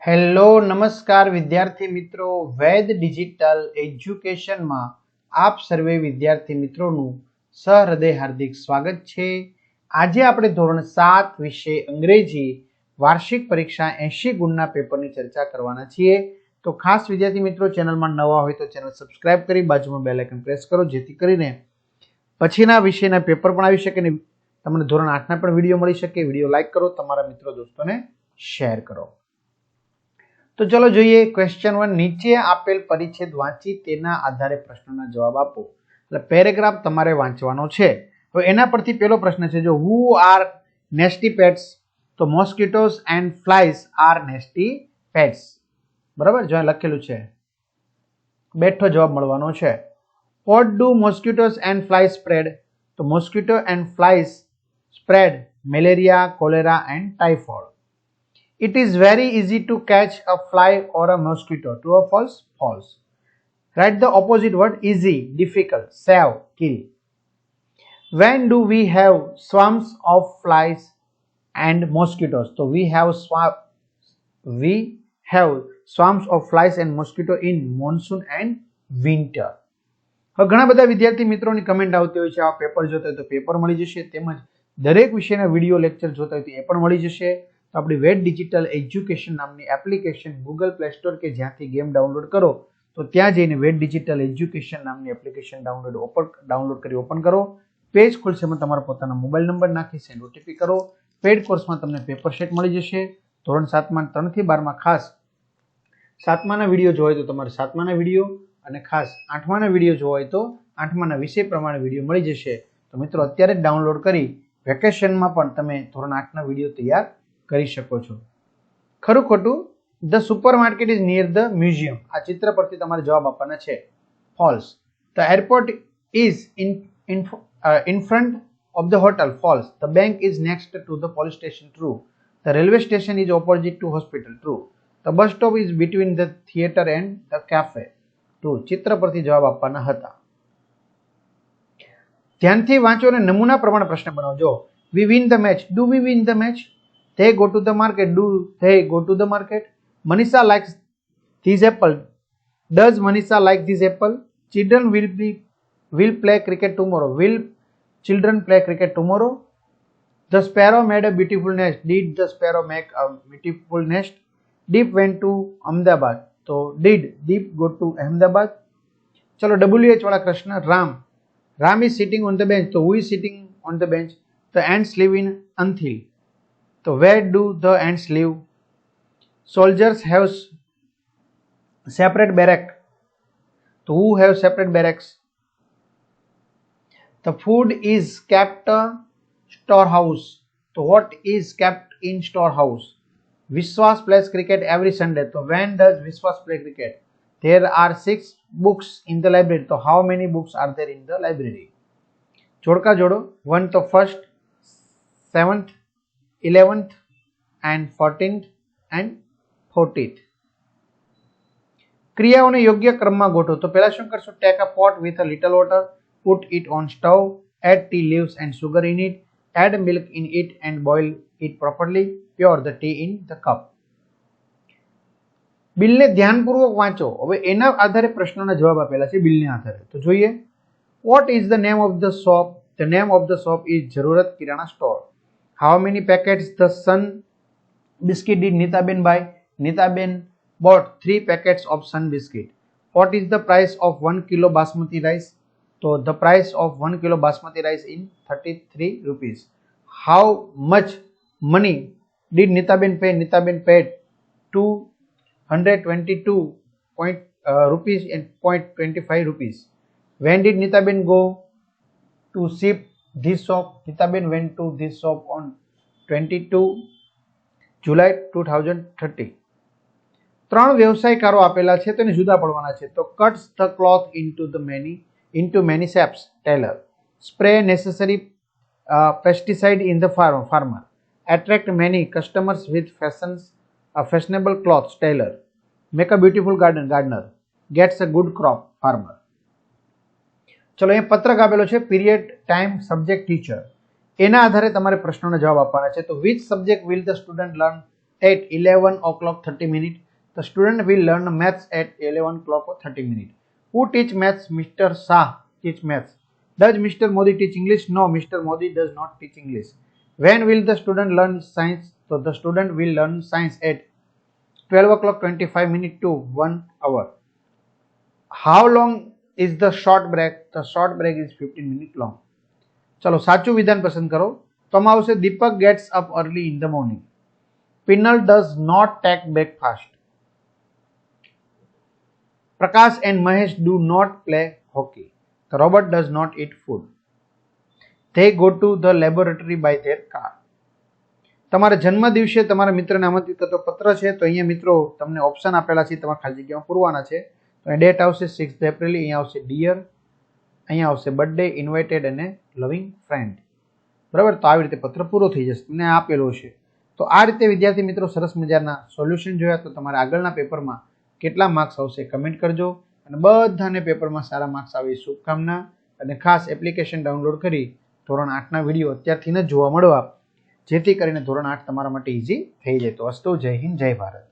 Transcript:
Hello નમસ્કાર વિદ્યાર્થી મિત્રો, વૈદ ડિજિટલ એજ્યુકેશનમાં આપ સર્વે વિદ્યાર્થી મિત્રોનું સહૃદય હાર્દિક સ્વાગત છે। આજે આપણે ધોરણ 7 વિષય અંગ્રેજી વાર્ષિક પરીક્ષા 80 ગુણના પેપરની ચર્ચા કરવાના છીએ। તો ખાસ વિદ્યાર્થી મિત્રો, ચેનલમાં નવા હોય તો ચેનલ સબસ્ક્રાઇબ કરી બાજુમાં બેલ આઇકન પ્રેસ કરો, જેથી કરીને પછીના વિષયના પેપર પણ આવી શકે અને તમને ધોરણ 8ના પણ વિડીયો મળી શકે। વિડીયો લાઈક કરો, તમારા મિત્રો દોસ્તોને શેર કરો। તો ચલો જોઈએ ક્વેશ્ચન 1। નીચે આપેલ પરિચ્છેદ વાંચી તેના આધારે પ્રશ્નના જવાબ આપો। એટલે પેરેગ્રાફ તમારે વાંચવાનો છે। તો એના પરથી પહેલો પ્રશ્ન છે, જો હુ આર નેસ્ટી પેટ્સ, તો mosquitoes and flies are nasty pests. બરાબર, જો લખેલું છે, બેઠો જવાબ મળવાનો છે। What do mosquitoes and flies spread, તો mosquito and flies spread malaria, cholera and typhoid. It is very easy to catch a fly or a mosquito. True or false? False. Write the opposite word. Easy, difficult, save, kill. When do we have swarms of flies and mosquitoes? So we have swarms of flies and mosquito in monsoon and winter. હવે ઘણા બધા વિદ્યાર્થી મિત્રોની comment આવતી હોય છે, આ paper જોતા હોય તો પેપર મળી જશે, તેમજ દરેક વિષયના વિડીયો લેક્ચર જોતા હોય તો એ પણ મળી જશે। તો આપણી વેદ ડિજિટલ એજ્યુકેશન નામની એપ્લિકેશન ગૂગલ પ્લે સ્ટોર કે જ્યાંથી ગેમ ડાઉનલોડ કરો તો ત્યાં જઈને વેદ ડિજિટલ એજ્યુકેશન નામની એપ્લિકેશન ડાઉનલોડ કરી ઓપન કરો। પેજ ખુલશે, એમાં તમારો પોતાનો મોબાઈલ નંબર નાખી સેન્ડ ઓટીપી કરો। પેડ કોર્સમાં તમને પેપર સેટ મળી જશે। ધોરણ 7માં 3 થી 12માં ખાસ 7માના વિડીયો જોવા હોય તો તમારે 7માના વિડીયો, અને ખાસ 8માના વિડીયો જોવા હોય તો 8માના વિષય પ્રમાણે વિડીયો મળી જશે। તો મિત્રો અત્યારે જ ડાઉનલોડ કરી વેકેશનમાં પણ તમે ધોરણ 8ના વિડીયો તૈયાર કરી શકો છો। ખરું ખોટું? The super market is near the museum, આ ચિત્ર પરથી તમારે જવાબ આપવાના છે। False. The airport is in front of the hotel. False. The bank is next to the police station. True. The railway station is opposite to hospital. True. The bus stop is between the theatre and the cafe. True. ચિત્ર પરથી જવાબ આપવાના હતા। ધ્યાનથી વાંચો અને નમૂના પ્રમાણે પ્રશ્ન બનાવજો। We win the match. Do we win the match? They go to the market. Do they go to the market? Manisha likes this apple. Does Manisha like this apple? Children will play cricket tomorrow. Will children play cricket tomorrow? The sparrow made a beautiful nest. Did the sparrow make a beautiful nest? Deep went to Ahmedabad. So did Deep go to Ahmedabad? चलो WH वाला प्रश्न। Ram is sitting on the bench. So who is sitting on the bench? The ants live in Anthill. So where do the ants live? Soldiers have separate barrack. So who have separate barracks? The food is kept storehouse. So what is kept in storehouse? Vishwas plays cricket every Sunday. So when does Vishwas play cricket? There are 6 books in the library. So how many books are there in the library? जोड़का जोड़ो। 1 तो first, 7th, 11th and 14th and 14th। ક્રિયાઓને યોગ્ય ક્રમમાં ગોઠવો। તો પહેલા શું કરશો? Take a pot with a little water, put it on stove, add tea leaves and sugar in it, add milk in it and boil it properly, pour the tea in the cup. બિલને ધ્યાનપૂર્વક વાંચો। હવે એના આધારે પ્રશ્નોના જવાબ આપેલા છે બિલને આધારે। તો જોઈએ, what is the name of the shop? The name of the shop is Jarurat Kirana store. How many packets the Sun biscuit did Nitaben buy? Nitaben bought 3 packets of Sun biscuit. What is the price of 1 kilo basmati rice? So the price of 1 kilo basmati rice in 33 rupees. How much money did Nitaben pay? Nitaben paid 222 rupees and 0.25 rupees. When did Nitaben go to ship this shop? Nitaben went to this shop on 22 July 2030. 3 વ્યવસાયકારો આપેલા છે, તેને જુદા પડવાના છે। તો cuts the cloth into many shapes. Tailor. Spray necessary pesticide in the farmer. Attract many customers with fashionable clothes. Tailor. Make a beautiful garden. Gardener. Gets a good crop. Farmer. ચલો અહીંયા પત્રક આપેલો છે, પીરિયડ, ટાઈમ, સબ્જેક્ટ, ટીચર। એના આધારે તમારે પ્રશ્નોના જવાબ આપવાના છે। તો which subject will the student learn at 11 o'clock 30 minutes. The student will learn maths at 11 o'clock or 30 minutes. Who teach maths? Mr. Shah teach maths. Does Mr. Modi teach English? No, Mr. Modi does not teach English. When will the student learn science? So the student will learn science at 12 o'clock 25 minutes to 1 hour. How long is the short break? The short break is 15 minutes long. ચલો સાચું વિધાન પસંદ કરો. તો આમાં આવશે દીપક gets up early in the morning. Pinal does not take breakfast. Prakash and Mahesh do not play hockey. The robot does not eat food. They go to the laboratory by their car. તમારા જન્મ દિવસે તમારા મિત્રને આમંત્રિત કરતો પત્ર છે. તો અહીંયા મિત્રો તમને ઓપ્શન આપેલા છે, તમારે ખાલી જગ્યામાં પૂરવાના છે. તો અહીં ડેટ આવશે 6 એપ્રિલ, અહીંયા આવશે ડિયર, અહીંયા આવશે બર્થડે, ઇન્વાઇટેડ અને લવિંગ ફ્રેન્ડ. બરાબર, તો આવી રીતે પત્ર પૂરો થઈ જશે, તમને આપેલો છે. તો આ રીતે વિદ્યાર્થી મિત્રો સરસ મજાના સોલ્યુશન જોયા. તો તમારે આગળના પેપરમાં કેટલા માર્ક્સ આવશે કમેન્ટ કરજો, અને બધાને પેપરમાં સારા માર્ક્સ આવે શુભકામના. અને ખાસ એપ્લિકેશન ડાઉનલોડ કરી ધોરણ 8ના વિડીયો અત્યારથી જ જોવા મળવા, જેથી કરીને ધોરણ 8 તમારા માટે ઇઝી થઈ જાય. તો અસ્તુ, જય હિન્દ, જય ભારત.